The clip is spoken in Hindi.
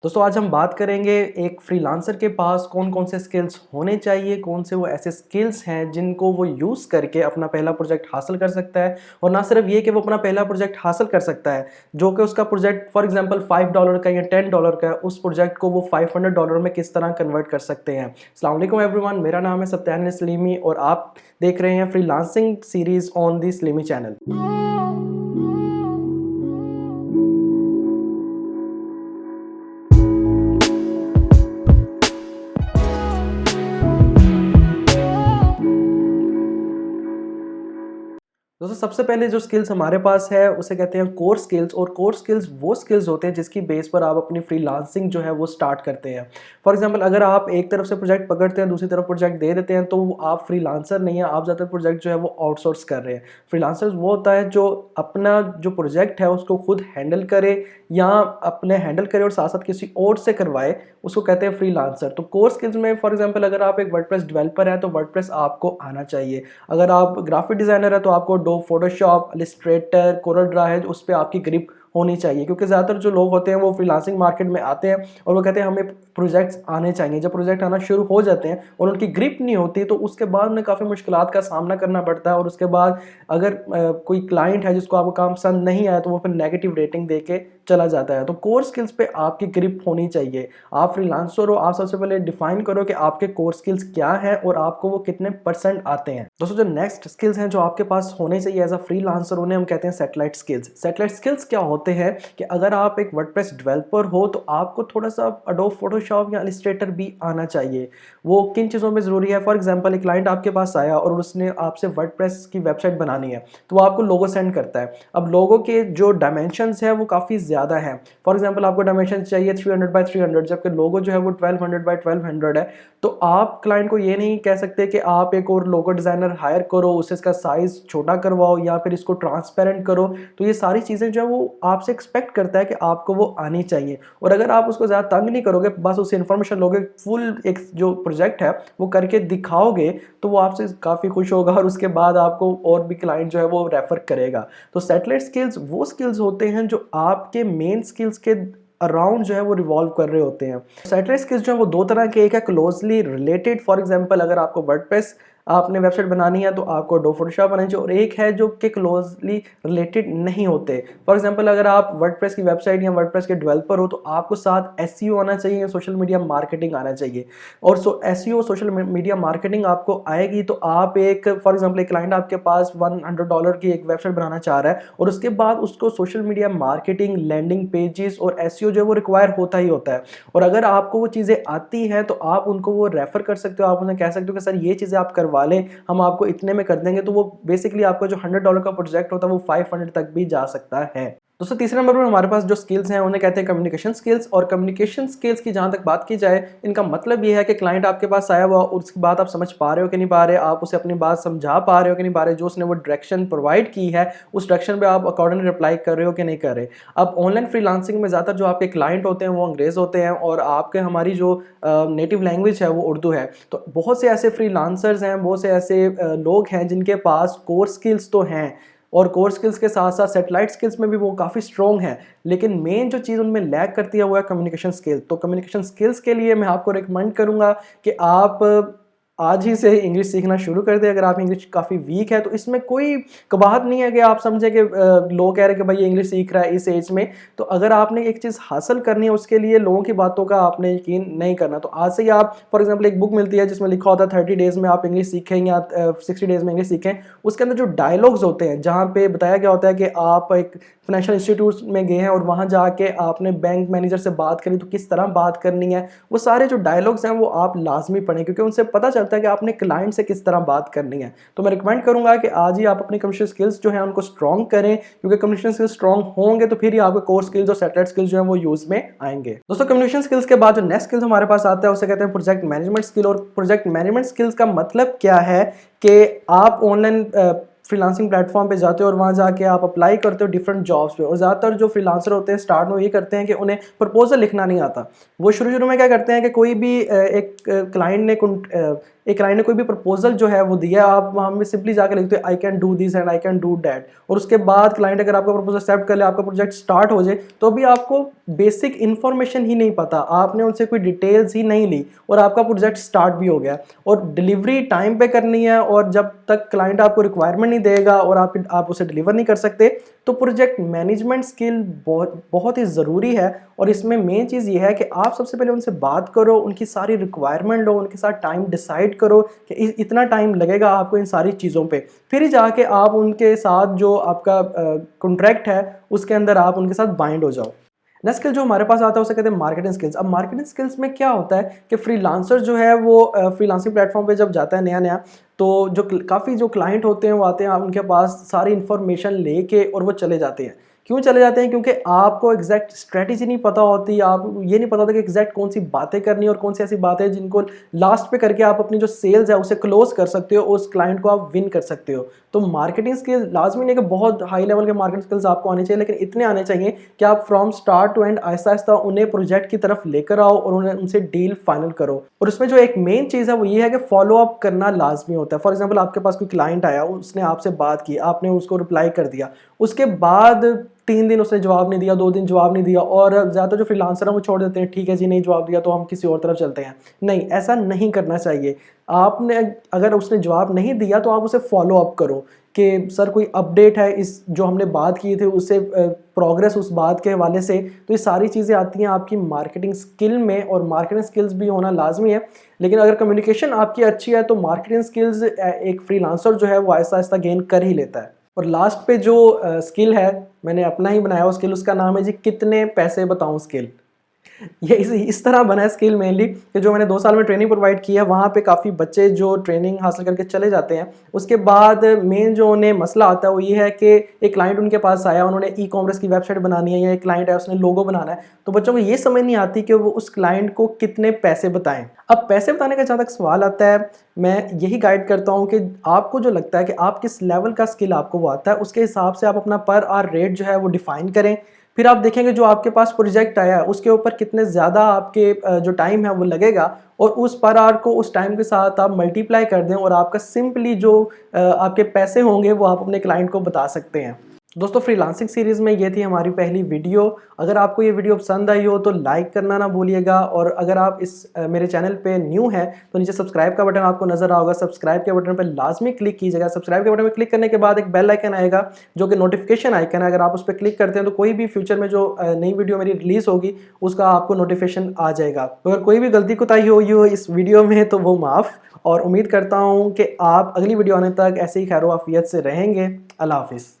दोस्तों आज हम बात करेंगे एक फ्रीलांसर के पास कौन कौन से स्किल्स होने चाहिए, कौन से वो ऐसे स्किल्स हैं जिनको वो यूज़ करके अपना पहला प्रोजेक्ट हासिल कर सकता है। और ना सिर्फ ये कि वो अपना पहला प्रोजेक्ट हासिल कर सकता है, जो कि उसका प्रोजेक्ट फॉर एग्जांपल $5 का या $10 का है, उस प्रोजेक्ट को वो $500 में किस तरह कन्वर्ट कर सकते हैं। अस्सलाम वालेकुम एवरीवन, मेरा नाम है सत्यान सलीमी और आप देख रहे हैं freelancing series on the Salimi channel. दोस्तों सबसे पहले जो स्किल्स हमारे पास है उसे कहते हैं कोर स्किल्स। और कोर स्किल्स वो स्किल्स होते हैं जिसकी बेस पर आप अपनी फ्रीलांसिंग जो है वो स्टार्ट करते हैं। फॉर एग्जांपल अगर आप एक तरफ से प्रोजेक्ट पकड़ते हैं, दूसरी तरफ प्रोजेक्ट दे देते हैं, तो आप फ्रीलांसर नहीं है, आप ज़्यादातर प्रोजेक्ट जो है वो आउटसोर्स कर रहे हैं। फ्रीलांसर वो होता है जो अपना जो प्रोजेक्ट है उसको खुद हैंडल करे या अपने हैंडल करे और साथ साथ किसी और से करवाए, उसको कहते हैं फ्रीलांसर। तो कोर स्किल्स में फॉर एग्जांपल अगर आप एक वर्डप्रेस डेवलपर है तो वर्डप्रेस आपको आना चाहिए। अगर आप ग्राफिक डिज़ाइनर है तो आपको do Photoshop, Illustrator, CorelDRAW है उस पर आपकी ग्रिप होनी चाहिए। क्योंकि ज़्यादातर जो लोग होते हैं वो फ्रीलांसिंग मार्केट में आते हैं और वो कहते हैं हमें प्रोजेक्ट्स आने चाहिए। जब प्रोजेक्ट आना शुरू हो जाते हैं और उनकी ग्रिप नहीं होती तो उसके बाद उन्हें काफ़ी मुश्किलात का सामना करना पड़ता है। और उसके बाद अगर कोई क्लाइंट है जिसको आपको काम पसंद नहीं आया तो वो फिर नेगेटिव रेटिंग दे के चला जाता है। तो कोर स्किल्स पे आपकी ग्रिप होनी चाहिए। आप फ्रीलांसर हो, आप सबसे पहले डिफाइन करो कि आपके कोर स्किल्स क्या हैं और आपको वो कितने परसेंट आते हैं। दोस्तों जो नेक्स्ट स्किल्स हैं जो आपके पास होने चाहिए एज अ फ्रीलांसर, उन्हें हम कहते हैं सैटेलाइट स्किल्स। सैटेलाइट स्किल्स क्या होते हैं कि अगर आप एक वर्डप्रेस डेवलपर हो तो आपको थोड़ा सा एडोब फोटोशॉप या इलस्ट्रेटर भी आना चाहिए। वो किन चीज़ों में ज़रूरी है? फॉर एग्जाम्पल एक क्लाइंट आपके पास आया और उसने आपसे वर्डप्रेस की वेबसाइट बनानी है तो वो आपको लोगो सेंड करता है। अब लोगो के जो डायमेंशंस है वो काफ़ी ज़्यादा है। फॉर एग्जांपल आपको डायमेंशन चाहिए 300 बाय 300, जबकि लोगो जो है वो 1200 बाय 1200 है। तो आप क्लाइंट को ये नहीं कह सकते कि आप एक और लोगो डिज़ाइनर हायर करो, उससे इसका साइज़ छोटा करवाओ या फिर इसको ट्रांसपेरेंट करो। तो ये सारी चीज़ें जो है वो आपसे एक्सपेक्ट करता है कि आपको वो आनी चाहिए। और अगर आप उसको ज़्यादा तंग नहीं करोगे, बस उससे इन्फॉर्मेशन लोगे, फुल एक जो प्रोजेक्ट है वो करके दिखाओगे, तो वो आपसे काफ़ी खुश होगा और उसके बाद आपको और भी क्लाइंट जो है वो रेफर करेगा। तो सैटेलाइट स्किल्स वो स्किल्स होते हैं जो आपके मेन स्किल्स के अराउंड जो है वो रिवॉल्व कर रहे होते हैं। सैटेलाइट स्किल्स जो है वो दो तरह के, एक है क्लोजली रिलेटेड। फॉर एग्जांपल अगर आपको वर्डप्रेस आपने वेबसाइट बनानी है तो आपको डो फोटोशॉप बनानी चाहिए। और एक है जो कि क्लोजली रिलेटेड नहीं होते। फॉर एग्जांपल अगर आप वर्डप्रेस की वेबसाइट या वर्डप्रेस के डेवलपर हो तो आपको साथ एसईओ आना चाहिए, सोशल मीडिया मार्केटिंग आना चाहिए। और एसईओ सोशल मीडिया मार्केटिंग आपको आएगी तो आप एक फॉर एग्जांपल एक क्लाइंट आपके पास $100 की एक वेबसाइट बनाना चाह रहा है और उसके बाद उसको social media marketing, landing pages और एसईओ जो है वो रिक्वायर होता ही होता है। और अगर आपको वो चीज़ें आती हैं तो आप उनको वो रेफर कर सकते हो, आप उन्हें कह सकते हो कि सर ये चीज़ें आप करवा लें, हम आपको इतने में कर देंगे। तो वो बेसिकली आपका जो $100 का प्रोजेक्ट होता है वो 500 तक भी जा सकता है। दोस्तों तीसरे नंबर पर हमारे पास जो स्किल्स हैं उन्हें कहते हैं कम्युनिकेशन स्किल्स। और कम्युनिकेशन स्किल्स की जहाँ तक बात की जाए, इनका मतलब ये है कि क्लाइंट आपके पास आया हुआ और उसकी बात आप समझ पा रहे हो कि नहीं पा रहे, आप उसे अपनी बात समझा पा रहे हो कि नहीं पा रहे, जो उसने वो डायरेक्शन प्रोवाइड की है उस डायरेक्शन पे आप अकॉर्डिंगली रिप्लाई कर रहे हो कि नहीं कर रहे। अब ऑनलाइन फ्रीलांसिंग में ज़्यादातर जो आपके क्लाइंट होते हैं वो अंग्रेज़ होते हैं और आपके हमारी जो नेटिव लैंग्वेज है वो उर्दू है। तो बहुत से ऐसे फ्रीलांसर्स हैं, बहुत से ऐसे लोग हैं जिनके पास कोर स्किल्स तो हैं और कोर स्किल्स के साथ साथ सैटेलाइट स्किल्स में भी वो काफ़ी स्ट्रॉन्ग है, लेकिन मेन जो चीज़ उनमें लैग करती है वो है कम्युनिकेशन स्किल। तो कम्युनिकेशन स्किल्स के लिए मैं आपको रिकमेंड करूँगा कि आप आज ही से इंग्लिश सीखना शुरू कर दें। अगर आप इंग्लिश काफ़ी वीक है तो इसमें कोई कबाहत नहीं है कि आप समझे कि लोग कह रहे हैं कि भाई ये इंग्लिश सीख रहा है इस एज में। तो अगर आपने एक चीज़ हासिल करनी है उसके लिए लोगों की बातों का आपने यकीन नहीं करना। तो आज से ही आप फॉर एग्जांपल एक बुक मिलती है जिसमें लिखा होता है 30 डेज़ में आप इंग्लिश सीखें या 60 डेज़ में इंग्लिश सीखें। उसके अंदर जो डायलॉग्स होते हैं जहाँ पे बताया गया होता है कि आप एक फाइनेंशियल इंस्टीट्यूट में गए हैं और वहाँ जाके आपने बैंक मैनेजर से बात करी तो किस तरह बात करनी है, वो सारे जो डायलॉग्स हैं वो आप लाजमी पढ़ें क्योंकि उनसे पता चलता है कि आपने क्लाइंट से किस तरह बात करनी है। तो मैं रिकमेंड करूंगा कि आज ही आप अपनी कम्युनिकेशन स्किल्स जो है उनको स्ट्रॉन्ग करें, क्योंकि कम्युनिकेशन स्किल्स स्ट्रॉन्ग होंगे तो फिर ही आपके कोर स्किल्स और सैटेलाइट स्किल्स जो है वो यूज में आएंगे। दोस्तों कम्युनिकेशन स्किल्स के बाद जो नेक्स्ट स्किल्स हमारे पास आता है उसे कहते हैं प्रोजेक्ट मैनेजमेंट स्किल। और प्रोजेक्ट मैनेजमेंट स्किल्स का मतलब क्या है कि आप ऑनलाइन फ्रीलांसिंग प्लेटफॉर्म पे जाते हो और वहाँ जाके आप अप्लाई करते हो डिफरेंट जॉब्स पे। और ज़्यादातर जो फ्रीलांसर होते हैं स्टार्ट में ये करते हैं कि उन्हें प्रपोजल लिखना नहीं आता। वो शुरू में क्या करते हैं कि कोई भी एक क्लाइंट ने कोई भी प्रपोजल जो है वो दिया, आप वहाँ में सिंपली जाकर लिखते हो I can do this and I can do that, और उसके बाद क्लाइंट अगर आपका प्रपोजल एक्सेप्ट कर ले, आपका प्रोजेक्ट स्टार्ट हो जाए, तो अभी आपको बेसिक इन्फॉर्मेशन ही नहीं पता, आपने उनसे कोई डिटेल्स ही नहीं ली और आपका प्रोजेक्ट स्टार्ट भी हो गया। और डिलीवरी टाइम पे करनी है, और जब तक क्लाइंट आपको रिक्वायरमेंट नहीं देगा और आप उसे डिलीवर नहीं कर सकते, तो प्रोजेक्ट मैनेजमेंट स्किल बहुत ही ज़रूरी है। और इसमें मेन चीज़ ये है कि आप सबसे पहले उनसे बात करो, उनकी सारी रिक्वायरमेंट लो, उनके साथ टाइम डिसाइड करो कि इतना टाइम लगेगा आपको इन सारी चीज़ों पे, फिर ही जाके आप उनके साथ जो आपका कॉन्ट्रैक्ट है उसके अंदर आप उनके साथ बाइंड हो जाओ। नेक्स्ट स्किल जो हमारे पास आता है उसे कहते हैं मार्केटिंग स्किल्स। अब मार्केटिंग स्किल्स में क्या होता है कि फ्रीलांसर जो है वो फ्रीलांसिंग प्लेटफॉर्म पे जब जाता है नया, तो जो काफ़ी जो क्लाइंट होते हैं वो आते हैं, उनके पास सारी इन्फॉर्मेशन लेके और वो चले जाते हैं। क्यों चले जाते हैं? क्योंकि आपको एग्जैक्ट स्ट्रेटेजी नहीं पता होती, आप ये नहीं पता होता कि एग्जैक्ट कौन सी बातें करनी है और कौन सी ऐसी बातें हैं जिनको लास्ट पे करके आप अपनी जो सेल्स है उसे क्लोज कर सकते हो, उस क्लाइंट को आप विन कर सकते हो। तो मार्केटिंग स्किल्स लाजमी नहीं कि बहुत हाई लेवल के मार्केटिंग स्किल्स आपको आने चाहिए, लेकिन इतने आने चाहिए कि आप from start to and Aahista Aahista उन्हें प्रोजेक्ट की तरफ लेकर आओ और उन्हें उनसे डील फाइनल करो। और उसमें जो एक मेन चीज़ है वो ये है कि फॉलो अप करना लाजमी होता है। फॉर एग्जाम्पल आपके पास कोई क्लाइंट आया, उसने आपसे बात की, आपने उसको रिप्लाई कर दिया, उसके बाद 3 दिन उसने जवाब नहीं दिया, 2 दिन जवाब नहीं दिया, और ज़्यादातर जो फ्रीलांसर हैं वो छोड़ देते हैं, ठीक है जी नहीं जवाब दिया तो हम किसी और तरफ चलते हैं। नहीं, ऐसा नहीं करना चाहिए। आपने अगर उसने जवाब नहीं दिया तो आप उसे फॉलो अप करो कि सर कोई अपडेट है इस जो हमने बात की थी उससे, प्रोग्रेस उस बात के हवाले से। तो ये सारी चीज़ें आती हैं आपकी मार्केटिंग स्किल में, और मार्केटिंग स्किल्स भी होना लाजमी है। लेकिन अगर कम्युनिकेशन आपकी अच्छी है तो मार्केटिंग स्किल्स एक फ्रीलांसर जो है वो आहिस्ता आहिस्ता गेन कर ही लेता है। और लास्ट पे जो स्किल है मैंने अपना ही बनाया हुआ स्किल, उसका नाम है जी कितने पैसे बताऊं स्किल। ये इस तरह बना है स्किल मेनली कि जो मैंने 2 साल में ट्रेनिंग प्रोवाइड की है, वहाँ पे काफ़ी बच्चे जो ट्रेनिंग हासिल करके चले जाते हैं, उसके बाद मेन जो उन्हें मसला आता है वो ये है कि एक क्लाइंट उनके पास आया, उन्होंने ई कॉमर्स की वेबसाइट बनानी है, या एक क्लाइंट है उसने लोगो बनाना है, तो बच्चों को ये समझ नहीं आती कि वो उस क्लाइंट को कितने पैसे बताएं। अब पैसे बताने का जहाँ तक सवाल आता है, मैं यही गाइड करता हूँ कि आपको जो लगता है कि आप किस लेवल का स्किल आपको वो आता है, उसके हिसाब से आप अपना पर आवर रेट जो है वो डिफाइन करें। फिर आप देखेंगे जो आपके पास प्रोजेक्ट आया है उसके ऊपर कितने ज़्यादा आपके जो टाइम है वो लगेगा, और उस पर आवर को उस टाइम के साथ आप मल्टीप्लाई कर दें, और आपका सिंपली जो आपके पैसे होंगे वो आप अपने क्लाइंट को बता सकते हैं। दोस्तों, फ्रीलांसिंग सीरीज़ में ये थी हमारी पहली वीडियो। अगर आपको ये वीडियो पसंद आई हो तो लाइक करना ना भूलिएगा, और अगर आप मेरे चैनल पे न्यू हैं तो नीचे सब्सक्राइब का बटन आपको नजर आओगा, सब्सक्राइब के बटन पे लाजमी क्लिक कीजिएगा। सब्सक्राइब के बटन पे क्लिक करने के बाद एक बेल आइकन आएगा जो कि नोटिफिकेशन आइकन है, अगर आप उस पर क्लिक करते हैं तो कोई भी फ्यूचर में जो नई वीडियो मेरी रिलीज़ होगी उसका आपको नोटिफिकेशन आ जाएगा। तो अगर कोई भी गलती कोताही हुई हो इस वीडियो में तो वो माफ़, और उम्मीद करता हूँ कि आप अगली वीडियो आने तक ऐसे ही खैर आफियत से रहेंगे। अल्लाह हाफिज़।